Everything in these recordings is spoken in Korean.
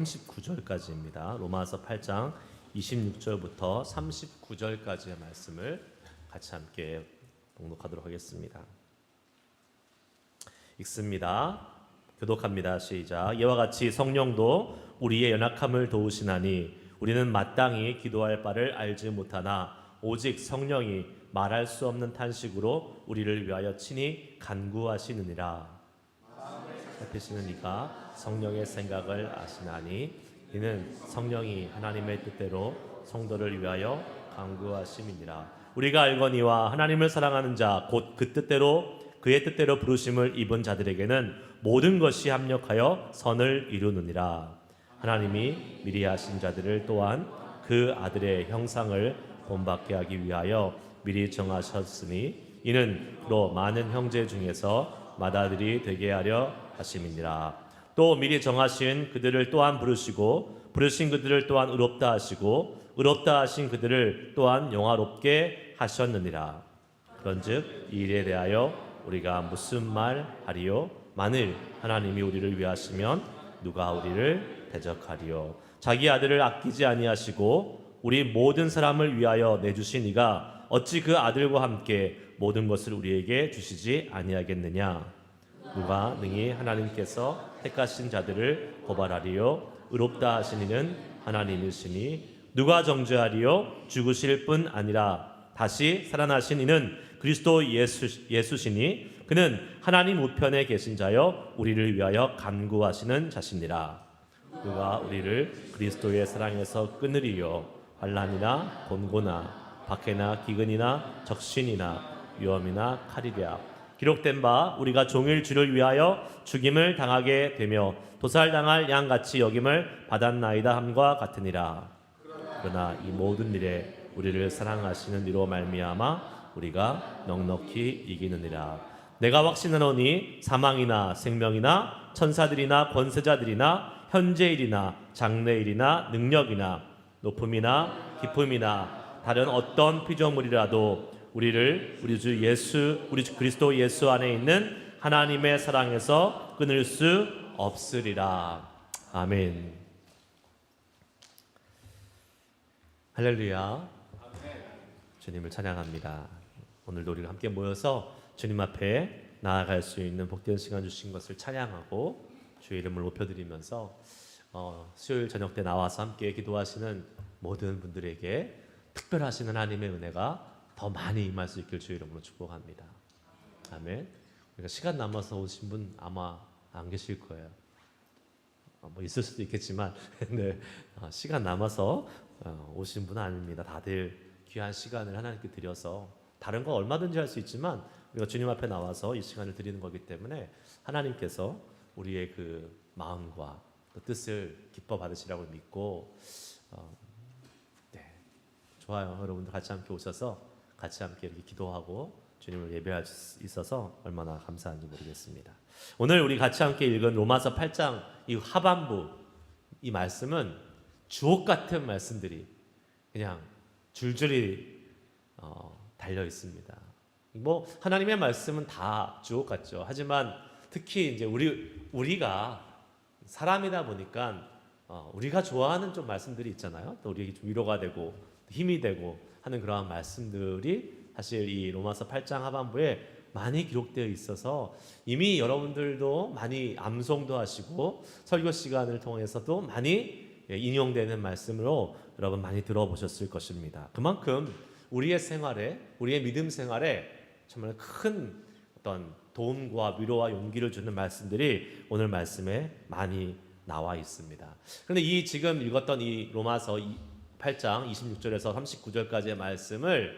39절까지입니다. 로마서 8장 26절부터 39절까지의 말씀을 같이 함께 봉독하도록 하겠습니다. 읽습니다. 교독합니다. 시작. 이와 같이 성령도 우리의 연약함을 도우시나니 우리는 마땅히 기도할 바를 알지 못하나 오직 성령이 말할 수 없는 탄식으로 우리를 위하여 친히 간구하시느니라. 살피시는 이가 성령의 생각을 아시나니 이는 성령이 하나님의 뜻대로 성도를 위하여 간구하심이니라. 우리가 알거니와 하나님을 사랑하는 자 곧 그 뜻대로 그의 뜻대로 부르심을 입은 자들에게는 모든 것이 합력하여 선을 이루느니라. 하나님이 미리 하신 자들을 또한 그 아들의 형상을 본받게 하기 위하여 미리 정하셨으니 이는 그로 많은 형제 중에서 맏아들이 되게 하려 하심이니라. 또 미리 정하신 그들을 또한 부르시고 부르신 그들을 또한 의롭다 하시고 의롭다 하신 그들을 또한 영화롭게 하셨느니라. 그런즉 이 일에 대하여 우리가 무슨 말 하리요? 만일 하나님이 우리를 위하시면 누가 우리를 대적하리요? 자기 아들을 아끼지 아니하시고 우리 모든 사람을 위하여 내주신 이가 어찌 그 아들과 함께 모든 것을 우리에게 주시지 아니하겠느냐? 누가 능히 하나님께서 택하신 자들을 고발하리요? 의롭다 하신 이는 하나님이시니 누가 정죄하리요? 죽으실 뿐 아니라 다시 살아나신 이는 그리스도 예수시니 그는 하나님 우편에 계신 자여 우리를 위하여 간구하시는 자시니라. 누가 우리를 그리스도의 사랑에서 끊으리요? 환난이나 곤고나 박해나 기근이나 적신이나 위험이나 칼이랴. 기록된 바 우리가 종일 주를 위하여 죽임을 당하게 되며 도살당할 양같이 여김을 받았나이다 함과 같으니라. 그러나 이 모든 일에 우리를 사랑하시는 이로 말미암아 우리가 넉넉히 이기느니라. 내가 확신하노니 사망이나 생명이나 천사들이나 권세자들이나 현재일이나 장래일이나 능력이나 높음이나 깊음이나 다른 어떤 피조물이라도 우리를 우리 주 그리스도 예수 안에 있는 하나님의 사랑에서 끊을 수 없으리라. 아멘. 할렐루야. 주님을 찬양합니다. 오늘도 우리가 함께 모여서 주님 앞에 나아갈 수 있는 복된 시간 주신 것을 찬양하고 주의 이름을 높여드리면서 수요일 저녁 때 나와서 함께 기도하시는 모든 분들에게 특별하신 하나님의 은혜가 더 많이 임할 수 있길 주의 이름으로 축복합니다. 아멘. 그러니까 시간 남아서 오신 분 아마 안 계실 거예요. 뭐 있을 수도 있겠지만 네, 시간 남아서 오신 분은 아닙니다. 다들 귀한 시간을 하나님께 드려서 다른 거 얼마든지 할 수 있지만 우리가 주님 앞에 나와서 이 시간을 드리는 거기 때문에 하나님께서 우리의 그 마음과 또 뜻을 기뻐 받으시라고 믿고 네, 좋아요. 여러분들 같이 함께 오셔서 같이 함께 이렇게 기도하고 주님을 예배할 수 있어서 얼마나 감사한지 모르겠습니다. 오늘 우리 같이 함께 읽은 로마서 8장 이 하반부 이 말씀은 주옥 같은 말씀들이 그냥 줄줄이 달려 있습니다. 뭐 하나님의 말씀은 다 주옥 같죠. 하지만 특히 이제 우리가 사람이다 보니까 우리가 좋아하는 좀 말씀들이 있잖아요. 또 우리에게 좀 위로가 되고 힘이 되고 하는 그러한 말씀들이 사실 이 로마서 8장 하반부에 많이 기록되어 있어서 이미 여러분들도 많이 암송도 하시고 설교 시간을 통해서도 많이 인용되는 말씀으로 여러분 많이 들어보셨을 것입니다. 그만큼 우리의 생활에 우리의 믿음 생활에 정말 큰 어떤 도움과 위로와 용기를 주는 말씀들이 오늘 말씀에 많이 나와 있습니다. 그런데 이 지금 읽었던 이 로마서 8장 26절에서 39절까지의 말씀을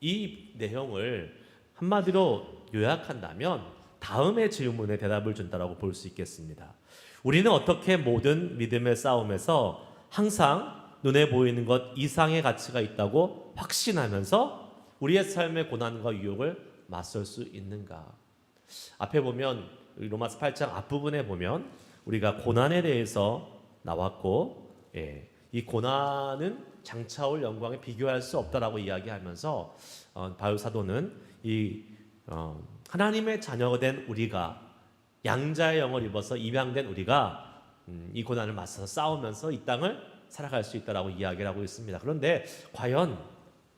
이 내용을 한마디로 요약한다면 다음의 질문에 대답을 준다라고 볼 수 있겠습니다. 우리는 어떻게 모든 믿음의 싸움에서 항상 눈에 보이는 것 이상의 가치가 있다고 확신하면서 우리의 삶의 고난과 유혹을 맞설 수 있는가? 앞에 보면 로마서 8장 앞부분에 보면 우리가 고난에 대해서 나왔고 이 고난은 장차올 영광에 비교할 수 없다라고 이야기하면서 바울 사도는 이 하나님의 자녀가 된 우리가 양자의 영을 입어서 입양된 우리가 이 고난을 맞서서 싸우면서 이 땅을 살아갈 수 있다라고 이야기를 하고 있습니다. 그런데 과연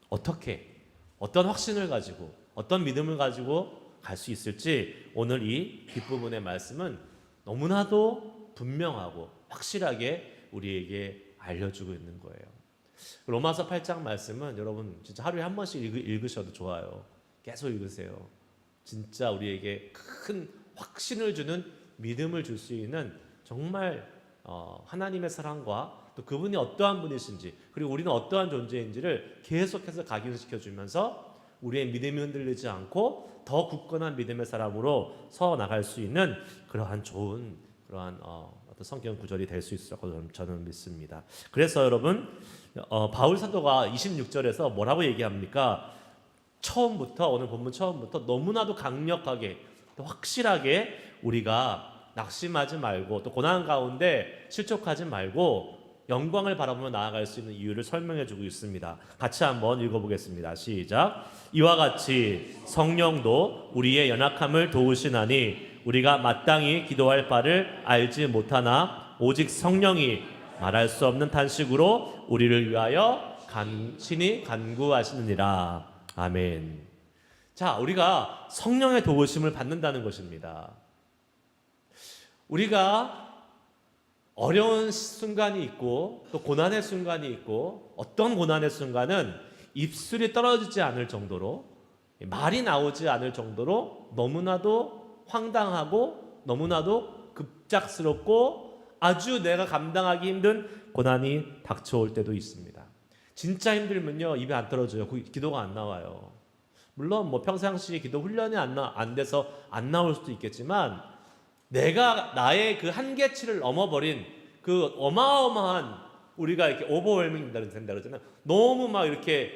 어떻게, 어떤 확신을 가지고, 어떤 믿음을 가지고 갈 수 있을지 오늘 이 뒷부분의 말씀은 너무나도 분명하고 확실하게 우리에게 알려주고 있는 거예요. 로마서 8장 말씀은 여러분 진짜 하루에 한 번씩 읽으셔도 좋아요. 계속 읽으세요. 진짜 우리에게 큰 확신을 주는 믿음을 줄 수 있는 정말 하나님의 사랑과 또 그분이 어떠한 분이신지, 그리고 우리는 어떠한 존재인지를 계속해서 각인시켜 주면서 우리의 믿음이 흔들리지 않고 더 굳건한 믿음의 사람으로 서 나갈 수 있는 그러한 좋은 그러한 어떤 성경 구절이 될 수 있으라고 저는 믿습니다. 그래서 여러분 바울 사도가 26절에서 뭐라고 얘기합니까? 처음부터, 오늘 본문 처음부터 너무나도 강력하게 또 확실하게 우리가 낙심하지 말고 또 고난 가운데 실족하지 말고 영광을 바라보며 나아갈 수 있는 이유를 설명해 주고 있습니다. 같이 한번 읽어보겠습니다. 시작. 이와 같이 성령도 우리의 연약함을 도우시나니 우리가 마땅히 기도할 바를 알지 못하나 오직 성령이 말할 수 없는 탄식으로 우리를 위하여 간신히 간구하시느니라. 아멘. 자, 우리가 성령의 도우심을 받는다는 것입니다. 우리가 어려운 순간이 있고 또 고난의 순간이 있고, 어떤 고난의 순간은 입술이 떨어지지 않을 정도로, 말이 나오지 않을 정도로 너무나도 황당하고 너무나도 급작스럽고 아주 내가 감당하기 힘든 고난이 닥쳐올 때도 있습니다. 진짜 힘들면요 입이 안 떨어져요. 기도가 안 나와요. 물론 뭐 평상시에 기도 훈련이 안 돼서 안 나올 수도 있겠지만, 내가 나의 그 한계치를 넘어버린 그 어마어마한, 우리가 이렇게 오버웰밍 된다 그러잖아요. 너무 막 이렇게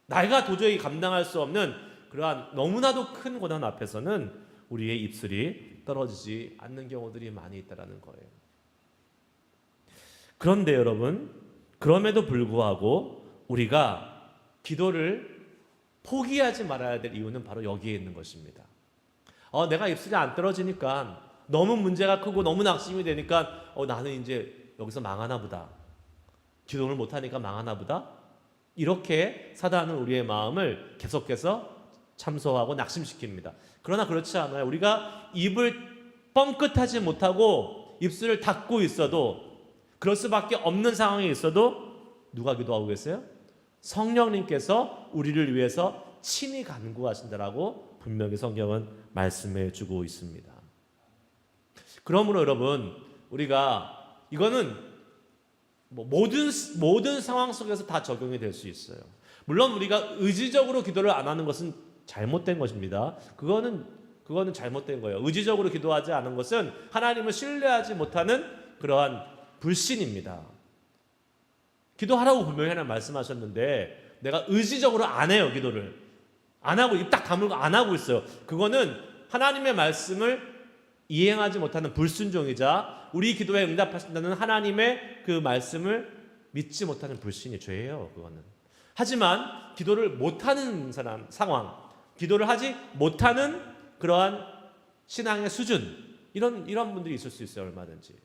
내가 도저히 감당할 수 없는 그러한 너무나도 큰 고난 앞에서는 우리의 입술이 떨어지지 않는 경우들이 많이 있다라는 거예요. 그런데 여러분, 그럼에도 불구하고 우리가 기도를 포기하지 말아야 될 이유는 바로 여기에 있는 것입니다. 내가 입술이 안 떨어지니까, 너무 문제가 크고 너무 낙심이 되니까 나는 이제 여기서 망하나 보다, 기도를 못하니까 망하나 보다, 이렇게 사단은 우리의 마음을 계속해서 참소하고 낙심시킵니다. 그러나 그렇지 않아요. 우리가 입을 뻥끗하지 못하고 입술을 닫고 있어도, 그럴 수밖에 없는 상황에 있어도 누가 기도하고 계세요? 성령님께서 우리를 위해서 친히 간구하신다라고 분명히 성경은 말씀해 주고 있습니다. 그러므로 여러분, 우리가 이거는 모든 상황 속에서 다 적용이 될 수 있어요. 물론 우리가 의지적으로 기도를 안 하는 것은 잘못된 것입니다. 그거는 잘못된 거예요. 의지적으로 기도하지 않은 것은 하나님을 신뢰하지 못하는 그러한 불신입니다. 기도하라고 분명히 하나님 말씀하셨는데 내가 의지적으로 안 해요. 기도를 안 하고 입 딱 다물고 안 하고 있어요. 그거는 하나님의 말씀을 이행하지 못하는 불순종이자 우리 기도에 응답하신다는 하나님의 그 말씀을 믿지 못하는 불신이 죄예요. 그거는. 하지만 기도를 못하는 상황, 기도를 하지 못하는 그러한 신앙의 수준, 이런 분들이 있을 수 있어요. 얼마든지.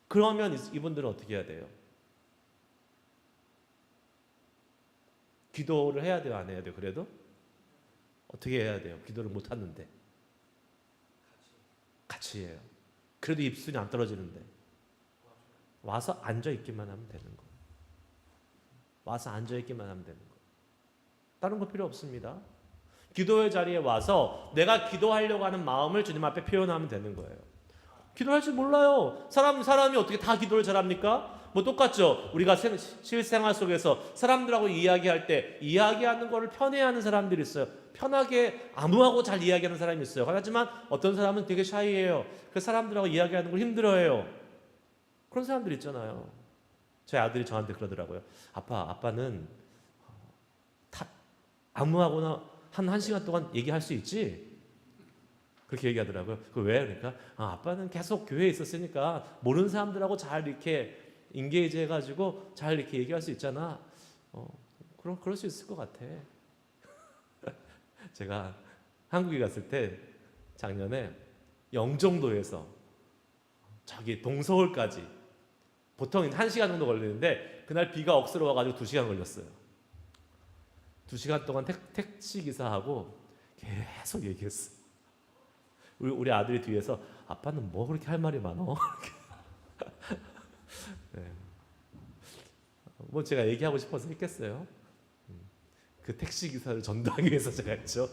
그러면 이분들은 어떻게 해야 돼요? 기도를 해야 돼요? 안 해야 돼요? 그래도? 어떻게 해야 돼요? 기도를 못하는데. 같이 해요. 그래도 입술이 안 떨어지는데. 와서 앉아있기만 하면 되는 거예요. 와서 앉아있기만 하면 되는 거예요. 다른 거 필요 없습니다. 기도의 자리에 와서 내가 기도하려고 하는 마음을 주님 앞에 표현하면 되는 거예요. 기도할 줄 몰라요. 사람이 어떻게 다 기도를 잘합니까? 뭐 똑같죠. 우리가 실생활 속에서 사람들하고 이야기할 때 이야기하는 거를 편해하는 사람들이 있어요. 편하게 아무하고 잘 이야기하는 사람이 있어요. 하지만 어떤 사람은 되게 샤이해요. 그 사람들하고 이야기하는 걸 힘들어해요. 그런 사람들 있잖아요. 제 아들이 저한테 그러더라고요. 아빠는 아무하고나 한 시간 동안 얘기할 수 있지? 그렇게 얘기하더라고요. 그 왜? 그러니까 아빠는 계속 교회에 있었으니까 모르는 사람들하고 잘 이렇게 인게이지 해가지고 잘 이렇게 얘기할 수 있잖아. 그럴 수 있을 것 같아. 제가 한국에 갔을 때 작년에 영종도에서 저기 동서울까지 보통 1시간 정도 걸리는데 그날 비가 억수로 와가지고 2시간 걸렸어요. 2시간 동안 택시 기사하고 계속 얘기했어요. 우리 아들이 뒤에서 아빠는 뭐 그렇게 할 말이 많어? 네. 뭐 제가 얘기하고 싶어서 했겠어요. 그 택시 기사를 전도하기 위해서 제가 했죠.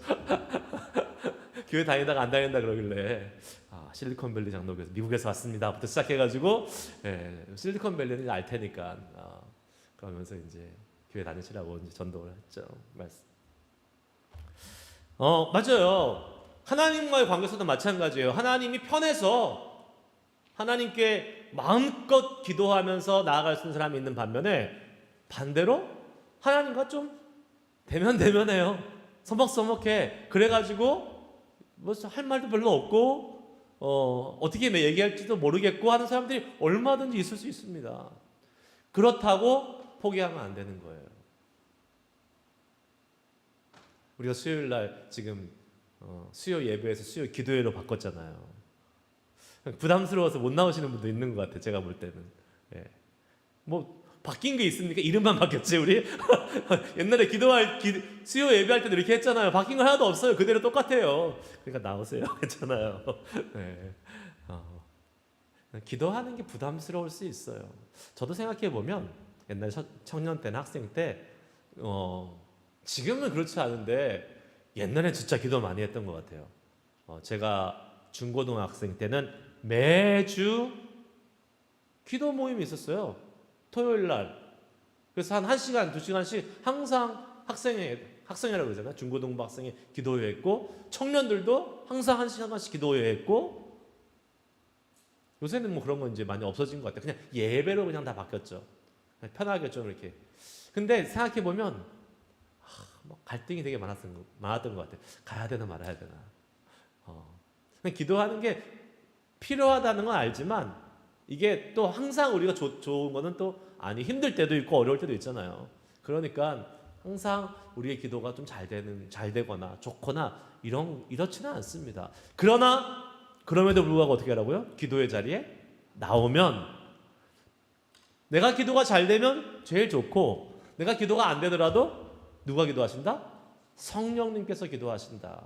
교회 다니다가 안 다닌다 그러길래 실리콘밸리 장로교에서 미국에서 왔습니다부터 시작해가지고 실리콘밸리는 알 테니까 그러면서 이제 교회 다니시라고 이제 전도를 했죠. 말씀. 맞아요. 하나님과의 관계에서도 마찬가지예요. 하나님이 편해서 하나님께 마음껏 기도하면서 나아갈 수 있는 사람이 있는 반면에 반대로 하나님과 좀 대면대면해요. 서먹서먹해. 그래가지고 뭐 할 말도 별로 없고 어떻게 얘기할지도 모르겠고 하는 사람들이 얼마든지 있을 수 있습니다. 그렇다고 포기하면 안 되는 거예요. 우리가 수요일 날 지금 수요 예배에서 수요 기도회로 바꿨잖아요. 부담스러워서 못 나오시는 분도 있는 것 같아요. 제가 볼 때는. 예. 뭐 바뀐 게 있습니까? 이름만 바뀌었지 우리? 옛날에 수요 예배할 때도 이렇게 했잖아요. 바뀐 거 하나도 없어요. 그대로 똑같아요. 그러니까 나오세요. 괜찮아요. 네. 기도하는 게 부담스러울 수 있어요. 저도 생각해 보면 옛날 청년 때나 학생 때 지금은 그렇지 않은데 옛날에 진짜 기도 많이 했던 것 같아요. 제가 중고등학생 때는 매주 기도 모임이 있었어요. 토요일 날. 그래서 한 1시간, 2시간씩 항상 학생이라고 그러잖아요. 중고등부 학생이 기도회 했고 청년들도 항상 1시간씩 기도회 했고 요새는 뭐 그런 건 이제 많이 없어진 것 같아요. 그냥 예배로 그냥 다 바뀌었죠. 그냥 편하게 좀 이렇게. 근데 생각해 보면 뭐 갈등이 되게 많았던 것 같아요. 가야 되나 말아야 되나. 그냥 기도하는 게 필요하다는 건 알지만 이게 또 항상 우리가 좋은 거는 또 아니 힘들 때도 있고 어려울 때도 있잖아요. 그러니까 항상 우리의 기도가 좀 잘 되거나 좋거나 이렇지는 않습니다. 그럼에도 불구하고 어떻게 하라고요? 기도의 자리에 나오면 내가 기도가 잘 되면 제일 좋고 내가 기도가 안 되더라도 누가 기도하신다? 성령님께서 기도하신다.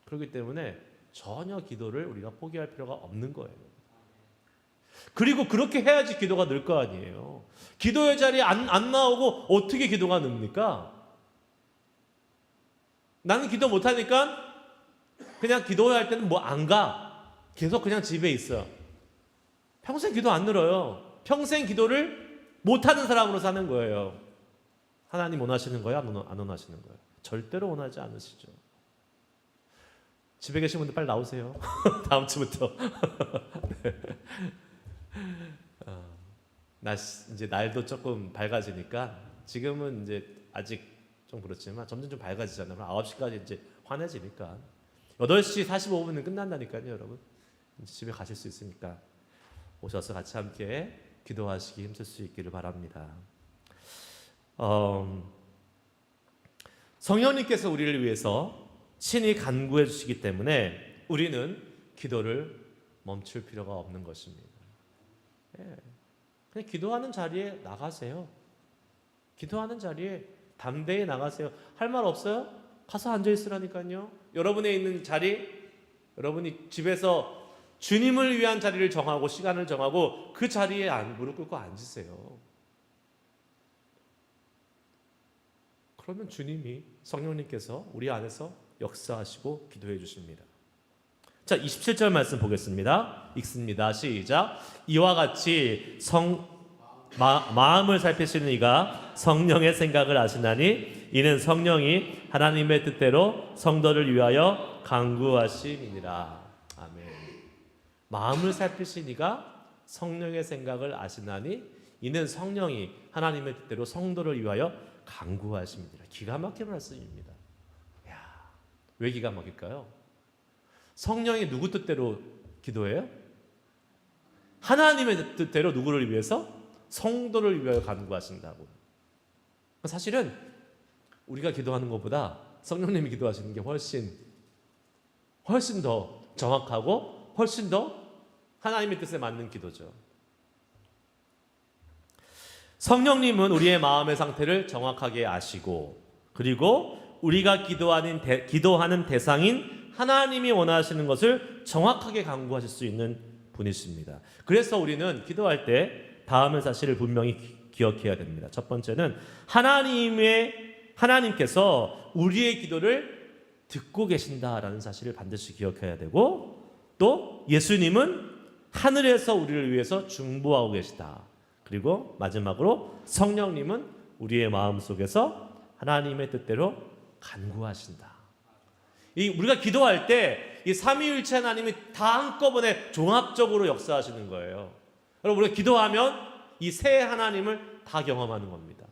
그렇기 때문에 전혀 기도를 우리가 포기할 필요가 없는 거예요. 그리고 그렇게 해야지 기도가 늘 거 아니에요. 기도의 자리에 안 나오고 어떻게 기도가 늡니까? 나는 기도 못하니까 그냥 기도할 때는 뭐 안 가. 계속 그냥 집에 있어. 평생 기도 안 늘어요. 평생 기도를 못하는 사람으로 사는 거예요. 하나님 원하시는 거예요? 안 원하시는 거예요? 절대로 원하지 않으시죠. 집에 계신 분들 빨리 나오세요. 다음 주부터. 네. 이제 날도 조금 밝아지니까 지금은 이제 아직 좀 그렇지만 점점 좀 밝아지잖아요. 9시까지 이제 환해지니까 8시 45분은 끝난다니까요, 여러분. 이제 집에 가실 수 있으니까 오셔서 같이 함께 기도하시기 힘쓸 수 있기를 바랍니다. 성령님께서 우리를 위해서 친히 간구해 주시기 때문에 우리는 기도를 멈출 필요가 없는 것입니다. 그냥 기도하는 자리에 나가세요. 기도하는 자리에 담대히 나가세요. 할 말 없어요? 가서 앉아 있으라니까요. 여러분의 있는 자리, 여러분이 집에서 주님을 위한 자리를 정하고 시간을 정하고 그 자리에 무릎 꿇고 앉으세요. 그러면 주님이 성령님께서 우리 안에서 역사하시고 기도해 주십니다. 자, 27절 말씀 보겠습니다. 읽습니다. 시작. 이와 같이 마음을 살피시는 이가 성령의 생각을 아시나니 이는 성령이 하나님의 뜻대로 성도를 위하여 간구하심이니라. 아멘. 마음을 살피신 이가 성령의 생각을 아시나니 이는 성령이 하나님의 뜻대로 성도를 위하여 간구하심이니라. 기가 막힌 말씀입니다. 왜 기가 막힐까요? 성령이 누구 뜻대로 기도해요? 하나님의 뜻대로 누구를 위해서? 성도를 위하여 간구하신다고. 사실은 우리가 기도하는 것보다 성령님이 기도하시는 게 훨씬 더 정확하고 훨씬 더 하나님의 뜻에 맞는 기도죠. 성령님은 우리의 마음의 상태를 정확하게 아시고, 그리고 우리가 기도하는 대상인 하나님이 원하시는 것을 정확하게 간구하실 수 있는 분이십니다. 그래서 우리는 기도할 때 다음의 사실을 분명히 기억해야 됩니다. 첫 번째는 하나님께서 우리의 기도를 듣고 계신다라는 사실을 반드시 기억해야 되고, 또 예수님은 하늘에서 우리를 위해서 중보하고 계시다. 그리고 마지막으로 성령님은 우리의 마음속에서 하나님의 뜻대로 간구하신다. 우리가 기도할 때 이 삼위일체 하나님이 다 한꺼번에 종합적으로 역사하시는 거예요. 여러분, 우리가 기도하면 이 세 하나님을 다 경험하는 겁니다.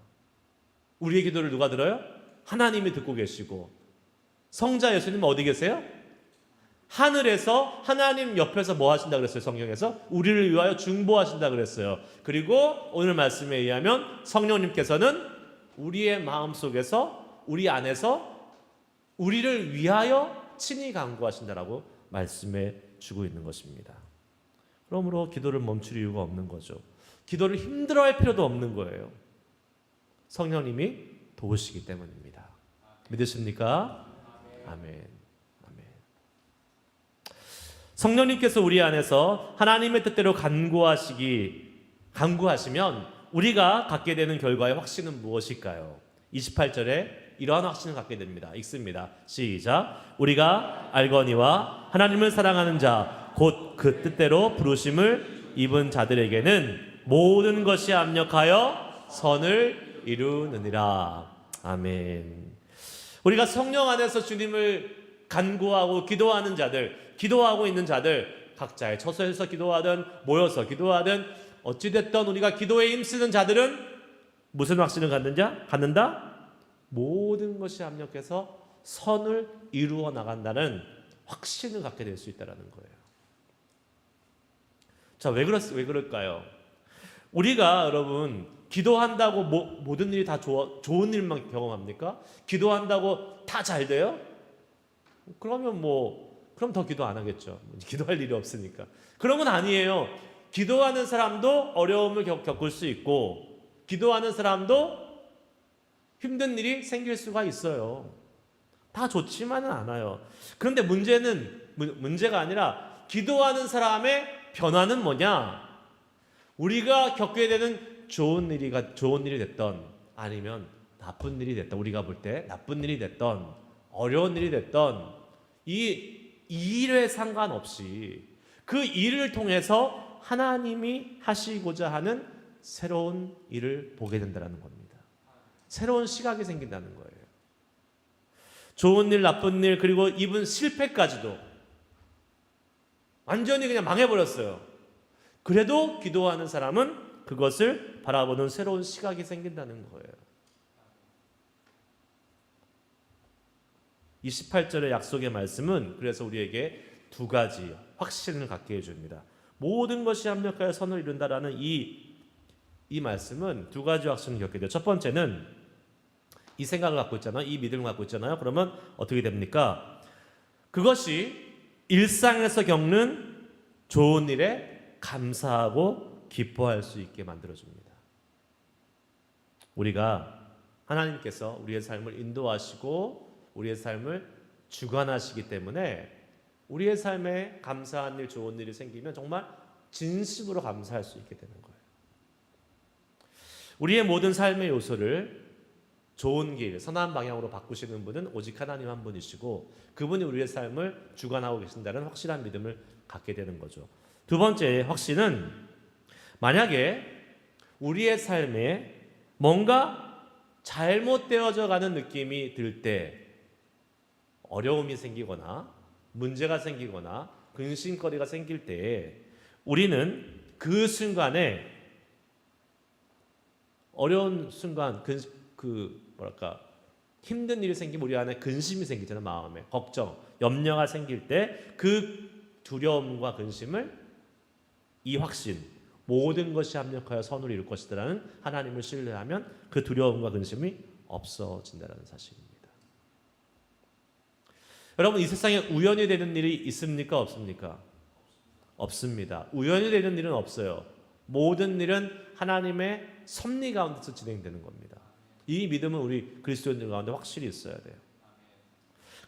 우리의 기도를 누가 들어요? 하나님이 듣고 계시고, 성자 예수님은 어디 계세요? 하늘에서 하나님 옆에서 뭐 하신다 그랬어요? 성경에서 우리를 위하여 중보하신다 그랬어요. 그리고 오늘 말씀에 의하면 성령님께서는 우리의 마음속에서, 우리 안에서 우리를 위하여 친히 간구하신다라고 말씀해 주고 있는 것입니다. 그러므로 기도를 멈출 이유가 없는 거죠. 기도를 힘들어할 필요도 없는 거예요. 성령님이 도우시기 때문입니다. 믿으십니까? 아멘. 성령님께서 우리 안에서 하나님의 뜻대로 간구하시면 우리가 갖게 되는 결과의 확신은 무엇일까요? 28절에 이러한 확신을 갖게 됩니다. 읽습니다. 시작. 우리가 알거니와 하나님을 사랑하는 자 곧 그 뜻대로 부르심을 입은 자들에게는 모든 것이 압력하여 선을 이루느니라. 아멘. 우리가 성령 안에서 주님을 간구하고 기도하는 자들, 기도하고 있는 자들, 각자의 처소에서 기도하든 모여서 기도하든 어찌됐든 우리가 기도에 힘쓰는 자들은 무슨 확신을 갖는다? 모든 것이 합력해서 선을 이루어 나간다는 확신을 갖게 될 수 있다는 거예요. 자, 왜 그럴까요? 우리가 여러분 기도한다고 모든 일이 다 좋은 일만 경험합니까? 기도한다고 다 잘 돼요? 그럼 더 기도 안 하겠죠. 기도할 일이 없으니까. 그런 건 아니에요. 기도하는 사람도 어려움을 겪을 수 있고, 기도하는 사람도 힘든 일이 생길 수가 있어요. 다 좋지만은 않아요. 그런데 문제가 아니라 기도하는 사람의 변화는 뭐냐? 우리가 겪게 되는 좋은 일이 됐던, 아니면 나쁜 일이 됐던, 우리가 볼 때 나쁜 일이 됐던, 어려운 일이 됐던, 이 일에 상관없이 그 일을 통해서 하나님이 하시고자 하는 새로운 일을 보게 된다는 겁니다. 새로운 시각이 생긴다는 거예요. 좋은 일, 나쁜 일, 그리고 입은 실패까지도 완전히 그냥 망해버렸어요. 그래도 기도하는 사람은 그것을 바라보는 새로운 시각이 생긴다는 거예요. 28절의 약속의 말씀은 그래서 우리에게 두 가지 확신을 갖게 해줍니다. 모든 것이 합력하여 선을 이룬다라는 이 말씀은 두 가지 확신을 겪게 돼요. 첫 번째는 이 생각을 갖고 있잖아요. 이 믿음을 갖고 있잖아요. 그러면 어떻게 됩니까? 그것이 일상에서 겪는 좋은 일에 감사하고 기뻐할 수 있게 만들어줍니다. 우리가 하나님께서 우리의 삶을 인도하시고 우리의 삶을 주관하시기 때문에 우리의 삶에 감사한 일, 좋은 일이 생기면 정말 진심으로 감사할 수 있게 되는 거예요. 우리의 모든 삶의 요소를 좋은 길, 선한 방향으로 바꾸시는 분은 오직 하나님 한 분이시고 그분이 우리의 삶을 주관하고 계신다는 확실한 믿음을 갖게 되는 거죠. 두 번째 확신은 만약에 우리의 삶에 뭔가 잘못되어져 가는 느낌이 들 때 어려움이 생기거나 문제가 생기거나 근심거리가 생길 때 우리는 그 순간에 어려운 순간 힘든 일이 생기면 우리 안에 근심이 생기잖아요. 마음에 걱정, 염려가 생길 때 그 두려움과 근심을 이 확신, 모든 것이 합력하여 선을 이룰 것이다라는 하나님을 신뢰하면 그 두려움과 근심이 없어진다는 사실입니다. 여러분, 이 세상에 우연히 되는 일이 있습니까? 없습니까? 없습니다. 우연히 되는 일은 없어요. 모든 일은 하나님의 섭리 가운데서 진행되는 겁니다. 이 믿음은 우리 그리스도인들 가운데 확실히 있어야 돼요.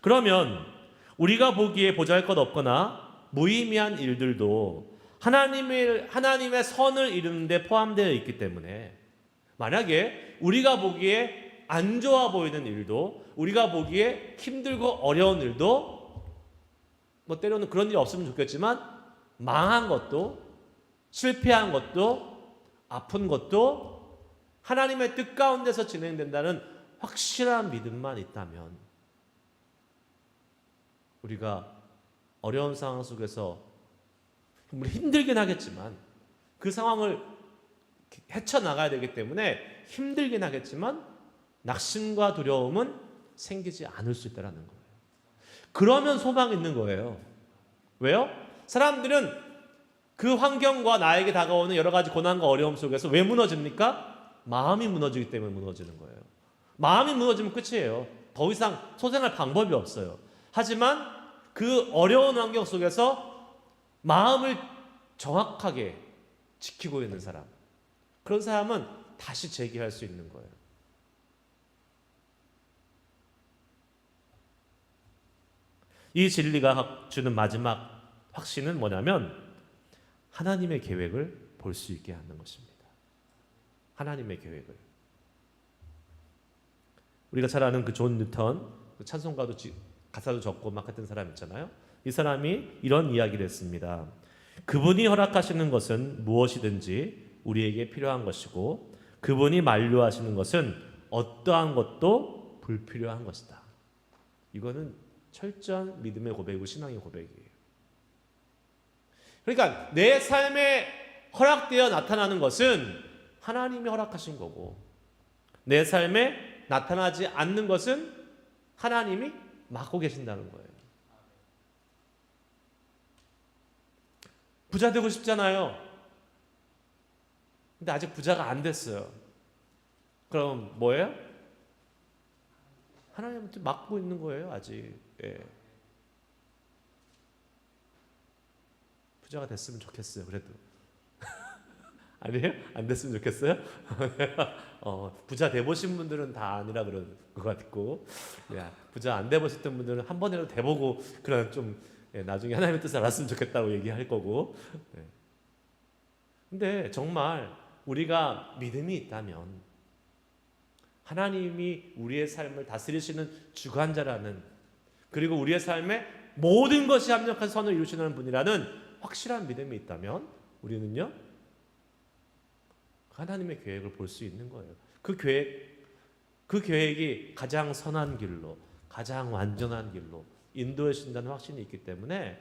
그러면 우리가 보기에 보잘것없거나 무의미한 일들도 하나님의 선을 이루는 데 포함되어 있기 때문에, 만약에 우리가 보기에 안 좋아 보이는 일도, 우리가 보기에 힘들고 어려운 일도, 뭐 때로는 그런 일이 없으면 좋겠지만 망한 것도, 실패한 것도, 아픈 것도 하나님의 뜻 가운데서 진행된다는 확실한 믿음만 있다면, 우리가 어려운 상황 속에서 힘들긴 하겠지만 그 상황을 헤쳐나가야 되기 때문에 힘들긴 하겠지만 낙심과 두려움은 생기지 않을 수 있다는 거예요. 그러면 소망이 있는 거예요. 왜요? 사람들은 그 환경과 나에게 다가오는 여러 가지 고난과 어려움 속에서 왜 무너집니까? 마음이 무너지기 때문에 무너지는 거예요. 마음이 무너지면 끝이에요. 더 이상 소생할 방법이 없어요. 하지만 그 어려운 환경 속에서 마음을 정확하게 지키고 있는 사람, 그런 사람은 다시 재기할 수 있는 거예요. 이 진리가 주는 마지막 확신은 뭐냐면 하나님의 계획을 볼 수 있게 하는 것입니다. 하나님의 계획을. 우리가 잘 아는 그 존 뉴턴, 그 찬송가도 가사도 적고 막 했던 사람 있잖아요. 이 사람이 이런 이야기를 했습니다. 그분이 허락하시는 것은 무엇이든지 우리에게 필요한 것이고, 그분이 만류하시는 것은 어떠한 것도 불필요한 것이다. 이거는 철저한 믿음의 고백이고 신앙의 고백이에요. 그러니까 내 삶에 허락되어 나타나는 것은 하나님이 허락하신 거고, 내 삶에 나타나지 않는 것은 하나님이 막고 계신다는 거예요. 부자 되고 싶잖아요. 근데 아직 부자가 안 됐어요. 그럼 뭐예요? 하나님한테 막고 있는 거예요, 아직. 예. 부자가 됐으면 좋겠어요, 그래도. 아니에요? 안 됐으면 좋겠어요? 부자 돼보신 분들은 다 아니라 그런 것 같고, 부자 안 돼보셨던 분들은 한 번이라도 돼보고 그런 좀 나중에 하나님의 뜻을 알았으면 좋겠다고 얘기할 거고. 근데 정말 우리가 믿음이 있다면 하나님이 우리의 삶을 다스리시는 주관자라는, 그리고 우리의 삶에 모든 것이 합력한 선을 이루시는 분이라는 확실한 믿음이 있다면 우리는요, 하나님의 계획을 볼 수 있는 거예요. 그 계획이 가장 선한 길로, 가장 완전한 길로 인도해 주신다는 확신이 있기 때문에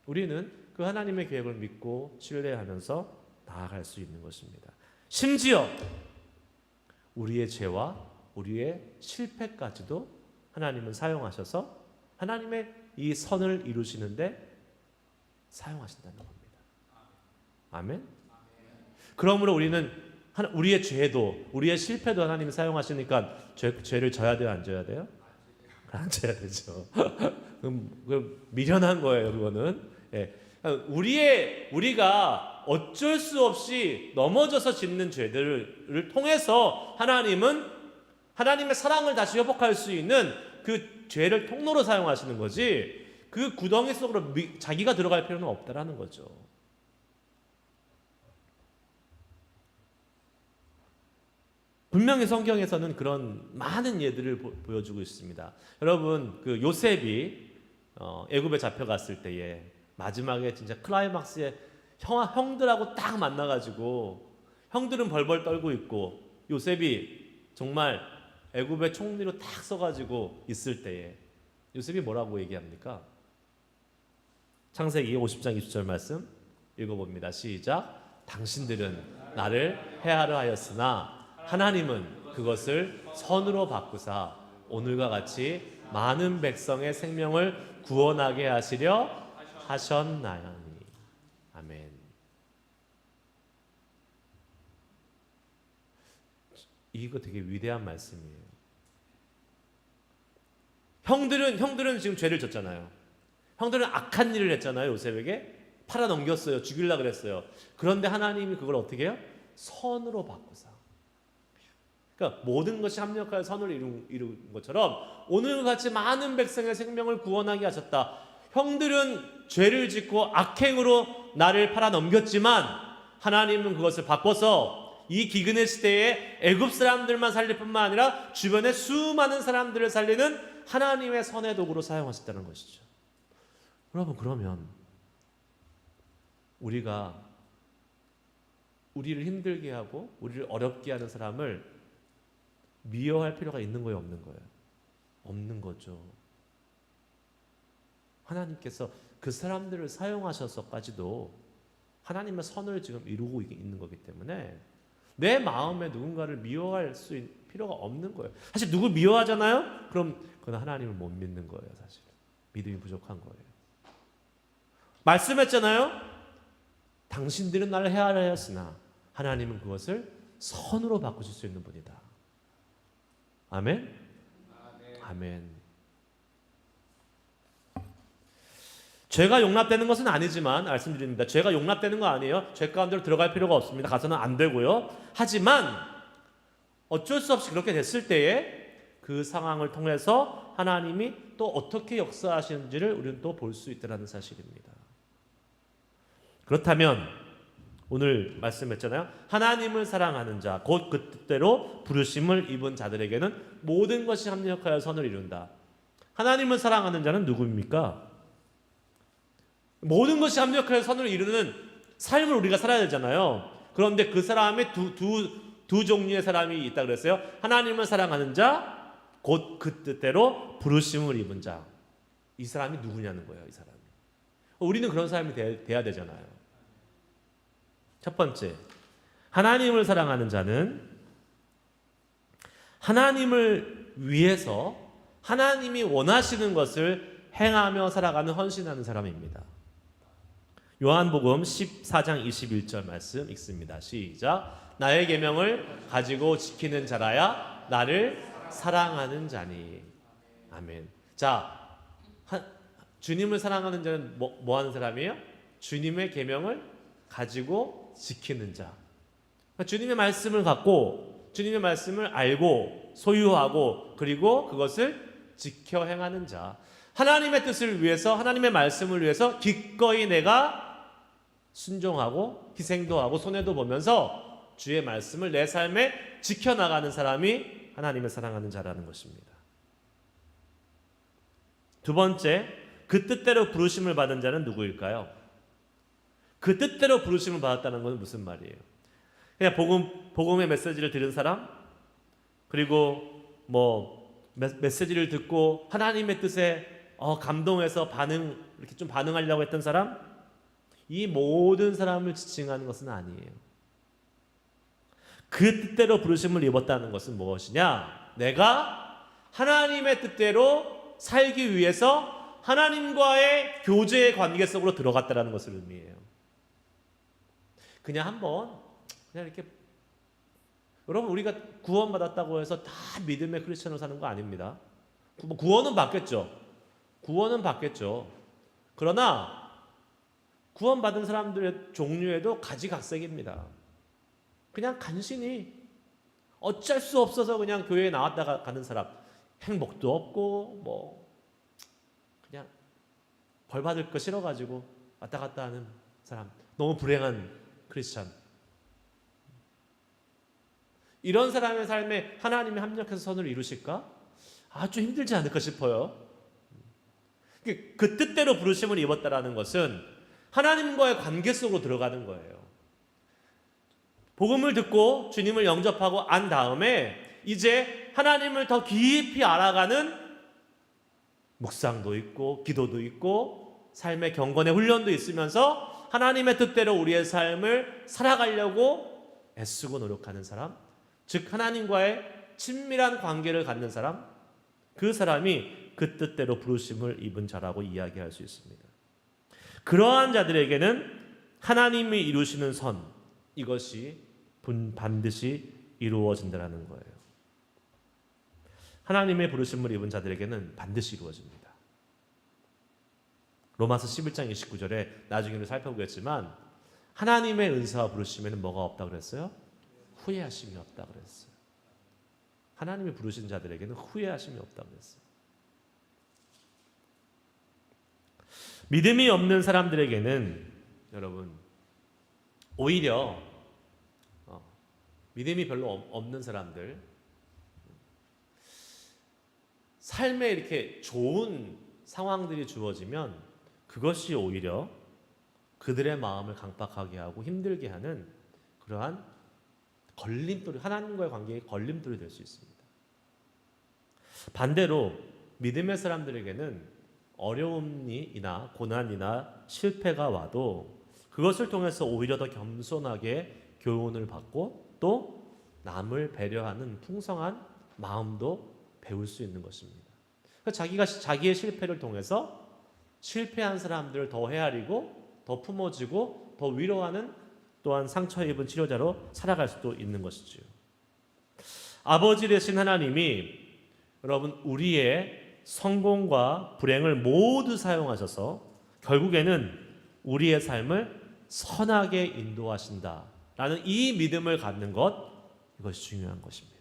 우리는 그 하나님의 계획을 믿고 신뢰하면서 나아갈 수 있는 것입니다. 심지어 우리의 죄와 우리의 실패까지도 하나님은 사용하셔서 하나님의 이 선을 이루시는데 사용하신다는 겁니다. 아멘. 그러므로 우리는 우리의 죄도, 우리의 실패도 하나님이 사용하시니까 죄를 져야 돼요, 안 져야 돼요? 안 져야 되죠. 그럼 미련한 거예요, 그거는. 예. 우리가 어쩔 수 없이 넘어져서 짓는 죄들을 통해서 하나님은 하나님의 사랑을 다시 회복할 수 있는 그 죄를 통로로 사용하시는 거지, 그 구덩이 속으로 자기가 들어갈 필요는 없다라는 거죠. 분명히 성경에서는 그런 많은 예들을 보여주고 있습니다. 여러분, 그 요셉이 애굽에 잡혀갔을 때에 마지막에 진짜 클라이막스에 형들하고 딱 만나가지고 형들은 벌벌 떨고 있고 요셉이 정말 애굽의 총리로 딱 서가지고 있을 때에 요셉이 뭐라고 얘기합니까? 창세기 50장 20절 말씀 읽어봅니다. 시작. 당신들은 나를 해하려 하였으나 하나님은 그것을 선으로 바꾸사 오늘과 같이 많은 백성의 생명을 구원하게 하시려 하셨나니. 아멘. 이거 되게 위대한 말씀이에요. 형들은 지금 죄를 졌잖아요. 형들은 악한 일을 했잖아요, 요셉에게. 팔아 넘겼어요. 죽이려고 그랬어요. 그런데 하나님이 그걸 어떻게 해요? 선으로 바꾸사. 그러니까 모든 것이 합력하여 선을 이룬 것처럼 오늘 같이 많은 백성의 생명을 구원하게 하셨다. 형들은 죄를 짓고 악행으로 나를 팔아 넘겼지만 하나님은 그것을 바꿔서 이 기근의 시대에 애굽 사람들만 살릴 뿐만 아니라 주변에 수많은 사람들을 살리는 하나님의 선의 도구로 사용하셨다는 것이죠. 여러분, 그러면 우리가 우리를 힘들게 하고 우리를 어렵게 하는 사람을 미워할 필요가 있는 거예요, 없는 거예요? 없는 거죠. 하나님께서 그 사람들을 사용하셔서까지도 하나님의 선을 지금 이루고 있는 거기 때문에 내 마음에 누군가를 미워할 필요가 없는 거예요. 사실 누구 미워하잖아요? 그럼 그건 하나님을 못 믿는 거예요. 사실 믿음이 부족한 거예요. 말씀했잖아요. 당신들은 나를 헤아려였으나 하나님은 그것을 선으로 바꾸실 수 있는 분이다. 아멘? 아멘. 죄가 용납되는 것은 아니지만 말씀드립니다. 죄가 용납되는 거 아니에요. 죄 가운데로 들어갈 필요가 없습니다. 가서는 안 되고요. 하지만 어쩔 수 없이 그렇게 됐을 때에 그 상황을 통해서 하나님이 또 어떻게 역사하시는지를 우리는 또 볼 수 있다는 사실입니다. 그렇다면 오늘 말씀했잖아요. 하나님을 사랑하는 자, 곧 그 뜻대로 부르심을 입은 자들에게는 모든 것이 합력하여 선을 이룬다. 하나님을 사랑하는 자는 누구입니까? 모든 것이 합력하여 선을 이루는 삶을 우리가 살아야 되잖아요. 그런데 그 사람의 두 종류의 사람이 있다 그랬어요. 하나님을 사랑하는 자, 곧 그 뜻대로 부르심을 입은 자. 이 사람이 누구냐는 거예요. 이 사람이. 우리는 그런 사람이 돼야 되잖아요. 첫 번째, 하나님을 사랑하는 자는 하나님을 위해서 하나님이 원하시는 것을 행하며 살아가는 헌신하는 사람입니다. 요한복음 14장 21절 말씀 읽습니다. 시작. 나의 계명을 가지고 지키는 자라야 나를 사랑하는 자니. 아멘. 자, 주님을 사랑하는 자는 뭐 하는 사람이에요? 주님의 계명을 가지고 지키는 자. 주님의 말씀을 갖고 주님의 말씀을 알고 소유하고 그리고 그것을 지켜 행하는 자. 하나님의 뜻을 위해서 하나님의 말씀을 위해서 기꺼이 내가 순종하고 희생도 하고 손해도 보면서 주의 말씀을 내 삶에 지켜나가는 사람이 하나님을 사랑하는 자라는 것입니다. 두 번째, 그 뜻대로 부르심을 받은 자는 누구일까요? 그 뜻대로 부르심을 받았다는 것은 무슨 말이에요? 그냥 복음의 메시지를 들은 사람, 그리고 메시지를 듣고 하나님의 뜻에 감동해서 이렇게 좀 반응하려고 했던 사람, 이 모든 사람을 지칭하는 것은 아니에요. 그 뜻대로 부르심을 입었다는 것은 무엇이냐? 내가 하나님의 뜻대로 살기 위해서 하나님과의 교제의 관계 속으로 들어갔다는 것을 의미해요. 그냥 이렇게 여러분, 우리가 구원받았다고 해서 다 믿음의 크리스천으로 사는 거 아닙니다. 구원은 받겠죠. 그러나 구원받은 사람들의 종류에도 가지각색입니다. 그냥 간신히 어쩔 수 없어서 그냥 교회에 나왔다가 가는 사람, 행복도 없고 그냥 벌 받을 거 싫어가지고 왔다 갔다 하는 사람, 너무 불행한 크리스천. 이런 사람의 삶에 하나님이 합력해서 선을 이루실까? 좀 힘들지 않을까 싶어요. 그 뜻대로 부르심을 입었다라는 것은 하나님과의 관계 속으로 들어가는 거예요. 복음을 듣고 주님을 영접하고 안 다음에 이제 하나님을 더 깊이 알아가는 묵상도 있고 기도도 있고 삶의 경건의 훈련도 있으면서 하나님의 뜻대로 우리의 삶을 살아가려고 애쓰고 노력하는 사람, 즉 하나님과의 친밀한 관계를 갖는 사람, 그 사람이 그 뜻대로 부르심을 입은 자라고 이야기할 수 있습니다. 그러한 자들에게는 하나님이 이루시는 선, 이것이 반드시 이루어진다는 거예요. 하나님의 부르심을 입은 자들에게는 반드시 이루어집니다. 로마서 11장 29절에 나중에 우리 살펴보겠지만 하나님의 은사와 부르심에는 뭐가 없다 그랬어요? 후회하심이 없다 그랬어요. 하나님이 부르신 자들에게는 후회하심이 없다 그랬어요. 믿음이 없는 사람들에게는 여러분 오히려 믿음이 별로 없는 사람들 삶에 이렇게 좋은 상황들이 주어지면 그것이 오히려 그들의 마음을 강박하게 하고 힘들게 하는 그러한 걸림돌이, 하나님과의 관계에 걸림돌이 될 수 있습니다. 반대로 믿음의 사람들에게는 어려움이나 고난이나 실패가 와도 그것을 통해서 오히려 더 겸손하게 교훈을 받고 또 남을 배려하는 풍성한 마음도 배울 수 있는 것입니다. 자기가 자기의 실패를 통해서 실패한 사람들을 더 헤아리고 더 품어주고 더 위로하는 또한 상처 입은 치료자로 살아갈 수도 있는 것이지요. 아버지 되신 하나님이 여러분 우리의 성공과 불행을 모두 사용하셔서 결국에는 우리의 삶을 선하게 인도하신다라는 이 믿음을 갖는 것, 이것이 중요한 것입니다.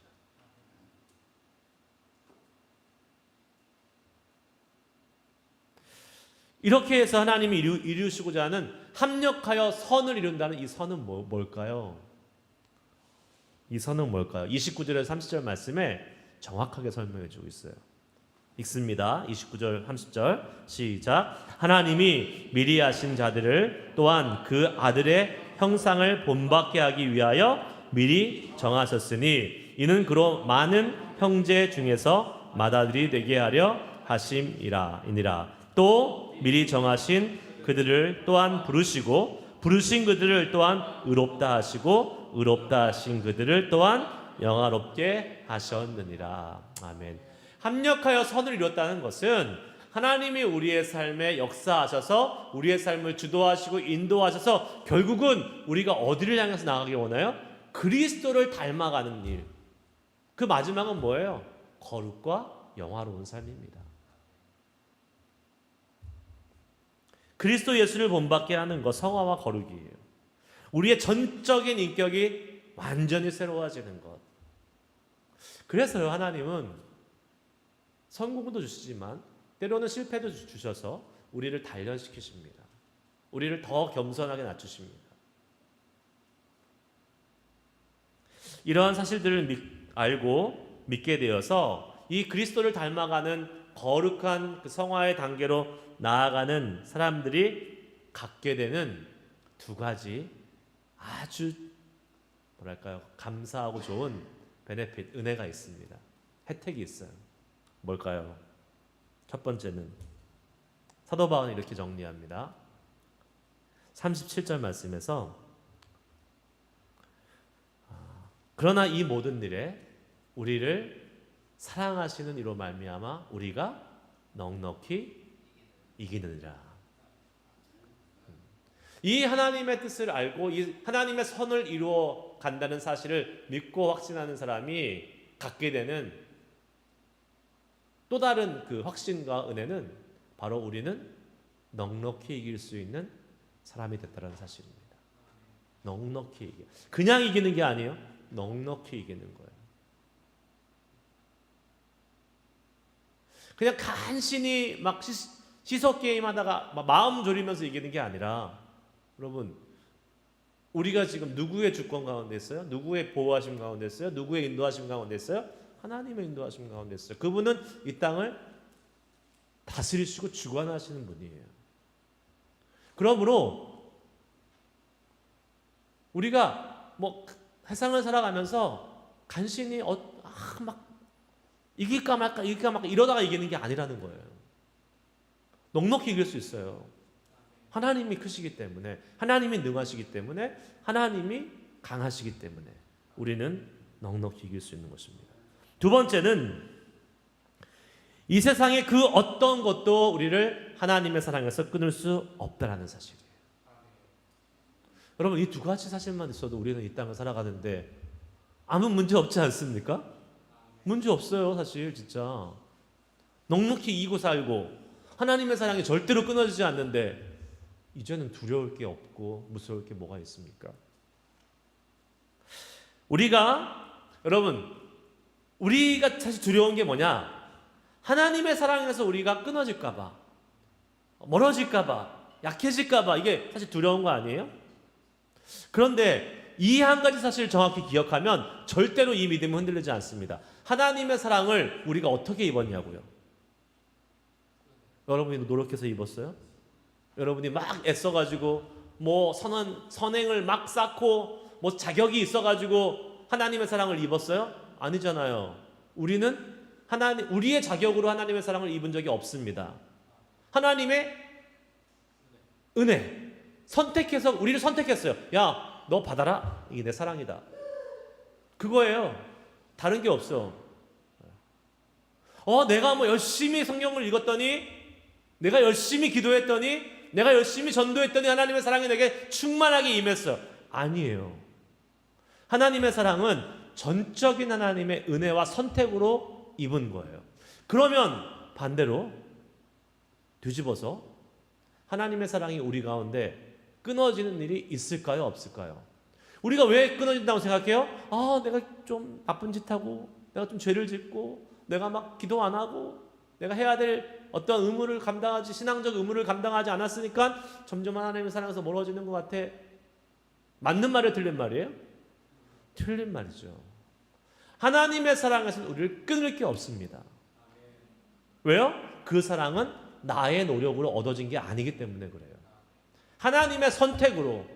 이렇게 해서 하나님이 이루시고자 하는 합력하여 선을 이룬다는 이 선은 뭘까요? 이 선은 뭘까요? 29절에서 30절 말씀에 정확하게 설명해 주고 있어요. 읽습니다. 29절 30절 시작. 하나님이 미리 하신 자들을 또한 그 아들의 형상을 본받게 하기 위하여 미리 정하셨으니 이는 그로 많은 형제 중에서 맏아들이 되게 하려 하심이니라. 또 미리 정하신 그들을 또한 부르시고 부르신 그들을 또한 의롭다 하시고 의롭다 하신 그들을 또한 영화롭게 하셨느니라. 아멘. 합력하여 선을 이뤘다는 것은 하나님이 우리의 삶에 역사하셔서 우리의 삶을 주도하시고 인도하셔서 결국은 우리가 어디를 향해서 나가기 원해요? 그리스도를 닮아가는 일. 그 마지막은 뭐예요? 거룩과 영화로운 삶입니다. 그리스도 예수를 본받게 하는 것, 성화와 거룩이에요. 우리의 전적인 인격이 완전히 새로워지는 것. 그래서요, 하나님은 성공도 주시지만 때로는 실패도 주셔서 우리를 단련시키십니다. 우리를 더 겸손하게 낮추십니다. 이러한 사실들을 알고 믿게 되어서 이 그리스도를 닮아가는 거룩한 그 성화의 단계로 나아가는 사람들이 갖게 되는 두 가지 아주 뭐랄까요, 감사하고 좋은 베네핏, 은혜가 있습니다. 혜택이 있어요. 뭘까요? 첫 번째는 사도 바울은 이렇게 정리합니다. 37절 말씀에서 그러나 이 모든 일에 우리를 사랑하시는 이로 말미암아 우리가 넉넉히 이기느니라. 이 하나님의 뜻을 알고 이 하나님의 선을 이루어 간다는 사실을 믿고 확신하는 사람이 갖게 되는 또 다른 그 확신과 은혜는 바로 우리는 넉넉히 이길 수 있는 사람이 됐다는 사실입니다. 넉넉히 이겨. 그냥 이기는 게 아니에요. 넉넉히 이기는 거예요. 그냥 간신히 막 시소 게임 하다가 마음 졸이면서 이기는 게 아니라, 여러분, 우리가 지금 누구의 주권 가운데 있어요? 누구의 보호하심 가운데 있어요? 누구의 인도하심 가운데 있어요? 하나님의 인도하심 가운데 있어요. 그분은 이 땅을 다스리시고 주관하시는 분이에요. 그러므로 우리가 뭐 세상을 살아가면서 간신히 막 이길까 말까 이러다가 이기는 게 아니라는 거예요. 넉넉히 이길 수 있어요. 하나님이 크시기 때문에, 하나님이 능하시기 때문에, 하나님이 강하시기 때문에 우리는 넉넉히 이길 수 있는 것입니다. 두 번째는 이 세상의 그 어떤 것도 우리를 하나님의 사랑에서 끊을 수 없다라는 사실이에요. 여러분, 이 두 가지 사실만 있어도 우리는 이 땅을 살아가는데 아무 문제 없지 않습니까? 문제 없어요, 사실. 진짜 넉넉히 이기고 살고 하나님의 사랑이 절대로 끊어지지 않는데 이제는 두려울 게 없고 무서울 게 뭐가 있습니까? 우리가 사실 두려운 게 뭐냐? 하나님의 사랑에서 우리가 끊어질까 봐, 멀어질까 봐, 약해질까 봐, 이게 사실 두려운 거 아니에요? 그런데 이 한 가지 사실을 정확히 기억하면 절대로 이 믿음은 흔들리지 않습니다. 하나님의 사랑을 우리가 어떻게 입었냐고요? 여러분이 노력해서 입었어요? 여러분이 막 애써가지고 뭐 선행을 막 쌓고 뭐 자격이 있어가지고 하나님의 사랑을 입었어요? 아니잖아요. 우리의 자격으로 하나님의 사랑을 입은 적이 없습니다. 하나님의 은혜, 선택해서 우리를 선택했어요. 야, 너 받아라. 이게 내 사랑이다. 그거예요. 다른 게 없어. 내가 뭐 열심히 성경을 읽었더니, 내가 열심히 기도했더니, 내가 열심히 전도했더니 하나님의 사랑이 내게 충만하게 임했어. 아니에요. 하나님의 사랑은 전적인 하나님의 은혜와 선택으로 입은 거예요. 그러면 반대로 뒤집어서 하나님의 사랑이 우리 가운데 끊어지는 일이 있을까요? 없을까요? 우리가 왜 끊어진다고 생각해요? 내가 좀 나쁜 짓 하고, 내가 좀 죄를 짓고, 내가 막 기도 안 하고, 내가 해야 될 어떤 신앙적 의무를 감당하지 않았으니까 점점 하나님의 사랑에서 멀어지는 것 같아. 맞는 말이에요? 틀린 말이에요? 틀린 말이죠. 하나님의 사랑에서는 우리를 끊을 게 없습니다. 왜요? 그 사랑은 나의 노력으로 얻어진 게 아니기 때문에 그래요. 하나님의 선택으로,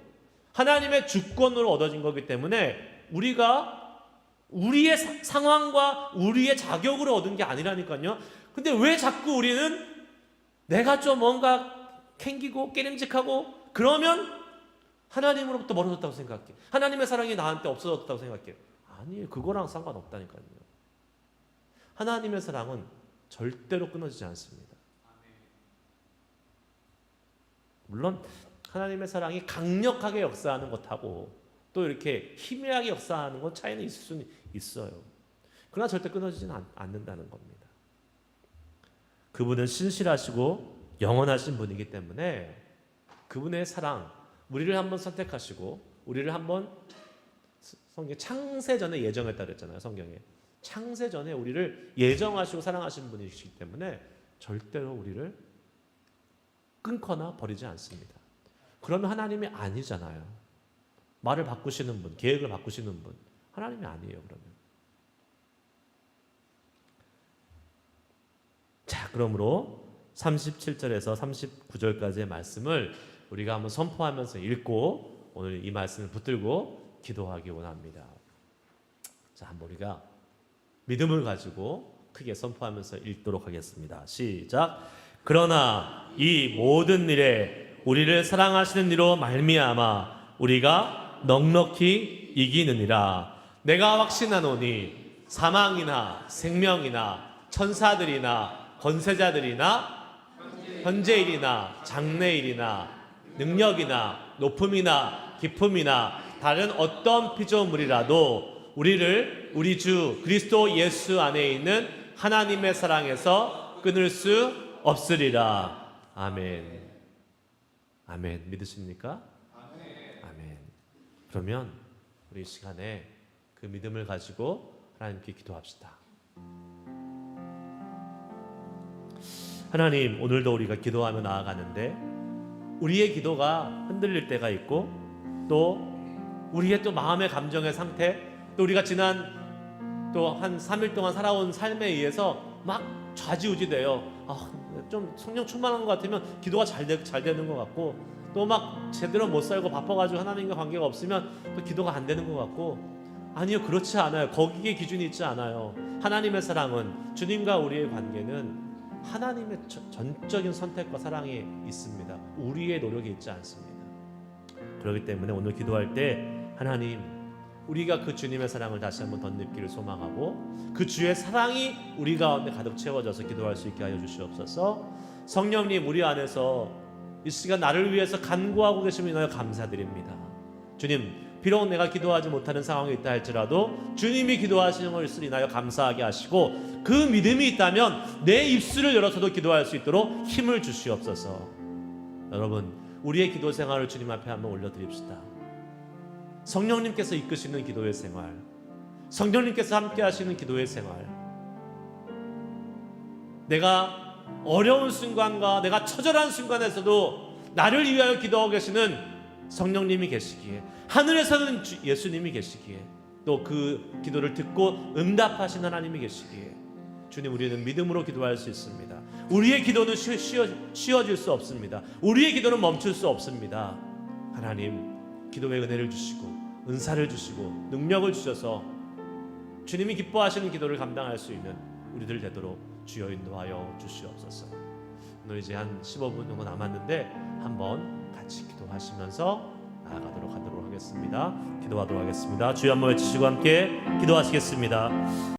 하나님의 주권으로 얻어진 거기 때문에 우리가 우리의 상황과 우리의 자격으로 얻은 게 아니라니까요. 근데 왜 자꾸 우리는 내가 좀 뭔가 캥기고 깨림직하고 그러면 하나님으로부터 멀어졌다고 생각해. 하나님의 사랑이 나한테 없어졌다고 생각해요. 아니에요. 그거랑 상관없다니까요. 하나님의 사랑은 절대로 끊어지지 않습니다. 물론 하나님의 사랑이 강력하게 역사하는 것하고 또 이렇게 희미하게 역사하는 건 차이는 있을 수는 있어요. 그러나 절대 끊어지지는 않는다는 겁니다. 그분은 신실하시고 영원하신 분이기 때문에 그분의 사랑, 우리를 한번 선택하시고 우리를 한번 성경 창세전에 예정했다 그랬잖아요. 성경에 창세전에 우리를 예정하시고 사랑하신 분이시기 때문에 절대로 우리를 끊거나 버리지 않습니다. 그러면 하나님이 아니잖아요. 말을 바꾸시는 분, 계획을 바꾸시는 분, 하나님이 아니에요. 그러면 자, 그러므로 37절에서 39절까지의 말씀을 우리가 한번 선포하면서 읽고 오늘 이 말씀을 붙들고 기도하기 원합니다. 자, 한번 우리가 믿음을 가지고 크게 선포하면서 읽도록 하겠습니다. 시작. 그러나 이 모든 일에 우리를 사랑하시는 이로 말미암아 우리가 넉넉히 이기느니라. 내가 확신하노니 사망이나 생명이나 천사들이나 권세자들이나 현재일이나 장래일이나 능력이나 높음이나 깊음이나 다른 어떤 피조물이라도 우리를 우리 주 그리스도 예수 안에 있는 하나님의 사랑에서 끊을 수 없으리라. 아멘. 아멘. 믿으십니까? 아멘. 그러면 우리 이 시간에 그 믿음을 가지고 하나님께 기도합시다. 하나님, 오늘도 우리가 기도하며 나아가는데 우리의 기도가 흔들릴 때가 있고 또 우리의 또 마음의 감정의 상태, 또 우리가 지난 또 한 3일 동안 살아온 삶에 의해서 막 좌지우지돼요. 좀 성령 충만한 것 같으면 기도가 잘 되는 것 같고 또 막 제대로 못 살고 바빠가지고 하나님과 관계가 없으면 또 기도가 안 되는 것 같고, 아니요, 그렇지 않아요. 거기에 기준이 있지 않아요. 하나님의 사랑은, 주님과 우리의 관계는 하나님의 전적인 선택과 사랑이 있습니다. 우리의 노력이 있지 않습니다. 그렇기 때문에 오늘 기도할 때 하나님, 우리가 그 주님의 사랑을 다시 한번 덧입기를 소망하고 그 주의 사랑이 우리 가운데 가득 채워져서 기도할 수 있게 하여 주시옵소서. 성령님, 우리 안에서 이 시간 나를 위해서 간구하고 계심을 인하여 감사드립니다. 주님, 비록 내가 기도하지 못하는 상황이 있다 할지라도 주님이 기도하시는 것을 인하여 감사하게 하시고 그 믿음이 있다면 내 입술을 열어서도 기도할 수 있도록 힘을 주시옵소서. 여러분, 우리의 기도 생활을 주님 앞에 한번 올려드립시다. 성령님께서 이끄시는 기도의 생활, 성령님께서 함께 하시는 기도의 생활, 내가 어려운 순간과 내가 처절한 순간에서도 나를 위하여 기도하고 계시는 성령님이 계시기에, 하늘에서는 예수님이 계시기에, 또 그 기도를 듣고 응답하시는 하나님이 계시기에 주님, 우리는 믿음으로 기도할 수 있습니다. 우리의 기도는 쉬어질 수 없습니다. 우리의 기도는 멈출 수 없습니다. 하나님, 기도의 은혜를 주시고 은사를 주시고 능력을 주셔서 주님이 기뻐하시는 기도를 감당할 수 있는 우리들 되도록 주여 인도하여 주시옵소서. 오늘 이제 한 15분 정도 남았는데 한번 같이 기도하시면서 나아가도록 하겠습니다. 기도하도록 하겠습니다. 주여 한번 외치시고 함께 기도하시겠습니다.